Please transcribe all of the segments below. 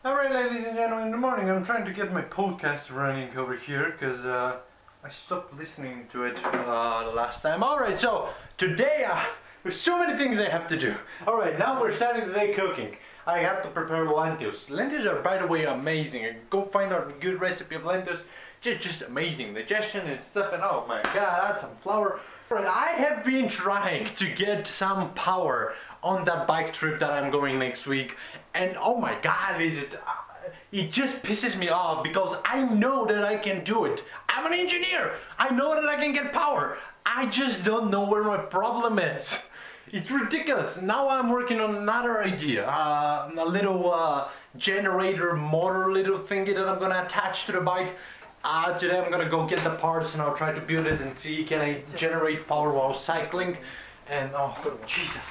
Alright, ladies and gentlemen, in the morning I'm trying to get my podcast running over here because I stopped listening to it the last time. Alright, so today there's so many things I have to do. Alright, now we're starting the day cooking. I have to prepare lentils. Lentils are, by the way, amazing. Go find out a good recipe of lentils. Just amazing. Digestion and stuff, and oh my god, add some flour. Alright, I have been trying to get some power on that bike trip that I'm going next week, and oh my god, it just pisses me off because I know that I can do it. I'm an engineer. I know that I can get power. I just don't know where my problem is. It's ridiculous. Now I'm working on another idea, a little generator motor little thingy that I'm gonna attach to the bike. Today I'm gonna go get the parts and I'll try to build it and see can I generate power while cycling. And oh Jesus.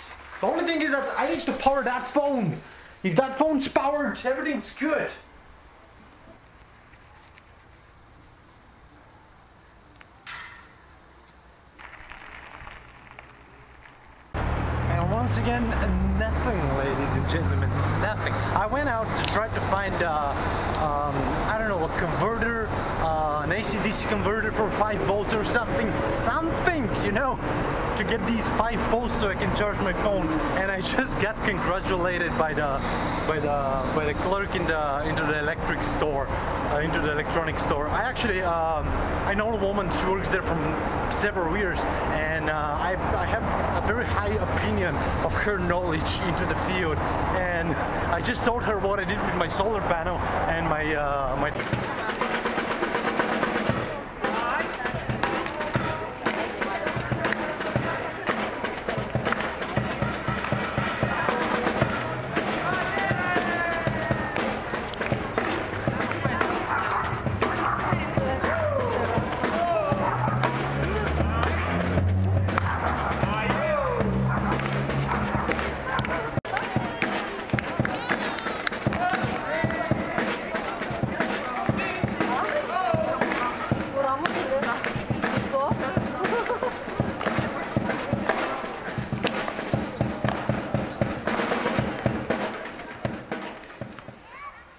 The only thing is that I need to power that phone. If that phone's powered, everything's good. And once again, nothing, ladies and gentlemen, nothing. I went out to try to find, I don't know, a converter, an AC/DC converter for 5 volts or something, you know, to get these 5 volts so I can charge my phone. And I just got congratulated by the clerk into the electric store, into the electronic store. I actually I know a woman. She works there from several years, and I have a very high opinion of her knowledge into the field. And I just told her what I did with my solar panel and my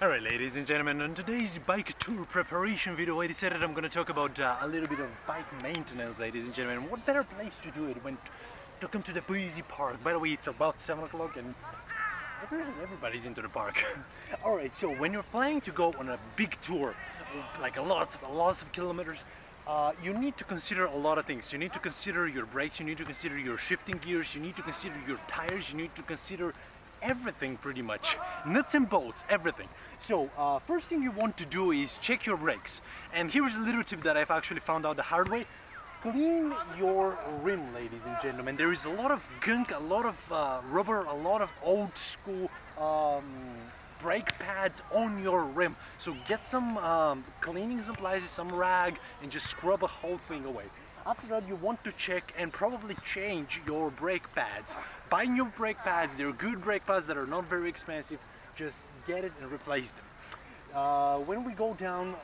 Alright, ladies and gentlemen, on today's bike tour preparation video I decided I'm going to talk about a little bit of bike maintenance, ladies and gentlemen. What better place to do it when to come to the Breezy Park. By the way, it's about 7 o'clock and everybody's into the park. Alright, so when you're planning to go on a big tour, like lots of kilometers, you need to consider a lot of things. You need to consider your brakes, you need to consider your shifting gears, you need to consider your tires, you need to consider everything pretty much. Nuts and bolts, everything. So first thing you want to do is check your brakes. And here's a little tip that I've actually found out the hard way. Clean your rim, ladies and gentlemen. There is a lot of gunk, a lot of rubber, a lot of old school brake pads on your rim. So get some cleaning supplies, some rag, and just scrub the whole thing away. After that, you want to check and probably change your brake pads. Buy new brake pads. They're good brake pads that are not very expensive. Just get it and replace them. When we go down,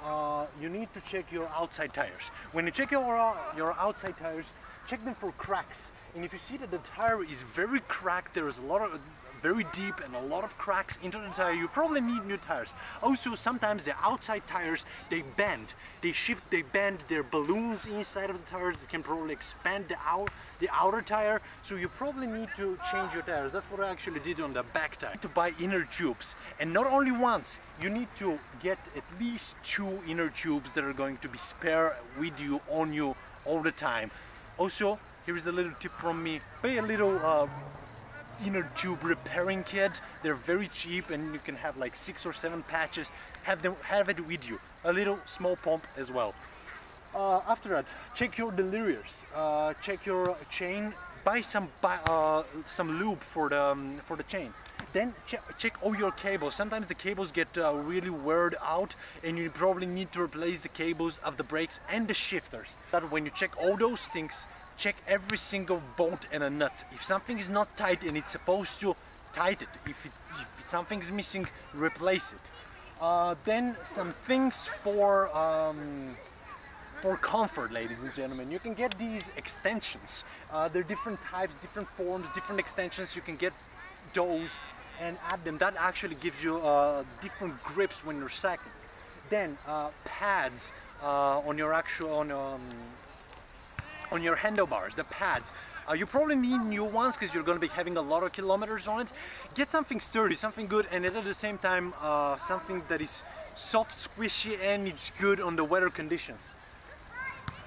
you need to check your outside tires. When you check your outside tires, check them for cracks. And if you see that the tire is very cracked, there is a lot of very deep and a lot of cracks into the tire, you probably need new tires. Also, sometimes the outside tires, they bend, they shift, they bend. There are balloons inside of the tires that can probably expand the outer tire, so you probably need to change your tires. That's what I actually did on the back tire. To buy inner tubes, and not only once, you need to get at least 2 inner tubes that are going to be spare with you, on you, all the time. Also, here's a little tip from me. Buy a little inner tube repairing kit. They're very cheap and you can have like 6 or 7 patches. Have it with you. A little small pump as well. After that, check your deliveries. Check your chain. Buy some lube for the chain. Then check all your cables. Sometimes the cables get really weared out and you probably need to replace the cables of the brakes and the shifters. That when you check all those things, check every single bolt and a nut. If something is not tight and it's supposed to, tighten it. If something is missing, replace it. Then some things for comfort, ladies and gentlemen. You can get these extensions. They're different types, different forms, different extensions. You can get those and add them. That actually gives you different grips when you're cycling. Then pads on your on your handlebars, the pads. You probably need new ones because you're going to be having a lot of kilometers on it. Get something sturdy, something good, and at the same time something that is soft, squishy, and it's good on the weather conditions.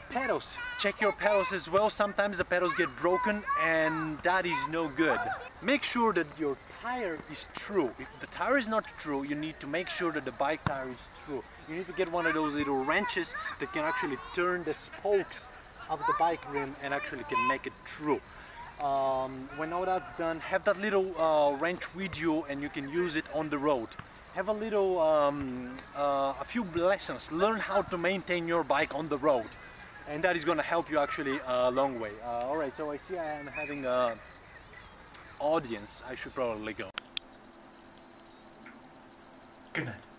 Pedals. Check your pedals as well. Sometimes the pedals get broken and that is no good. Make sure that your tire is true. If the tire is not true, you need to make sure that the bike tire is true. You need to get one of those little wrenches that can actually turn the spokes of the bike rim and actually can make it true. When all that's done, have that little wrench with you and you can use it on the road. Have a little, a few lessons. Learn how to maintain your bike on the road. And that is going to help you actually a long way. Alright, so I see I am having an audience. I should probably go. Good night.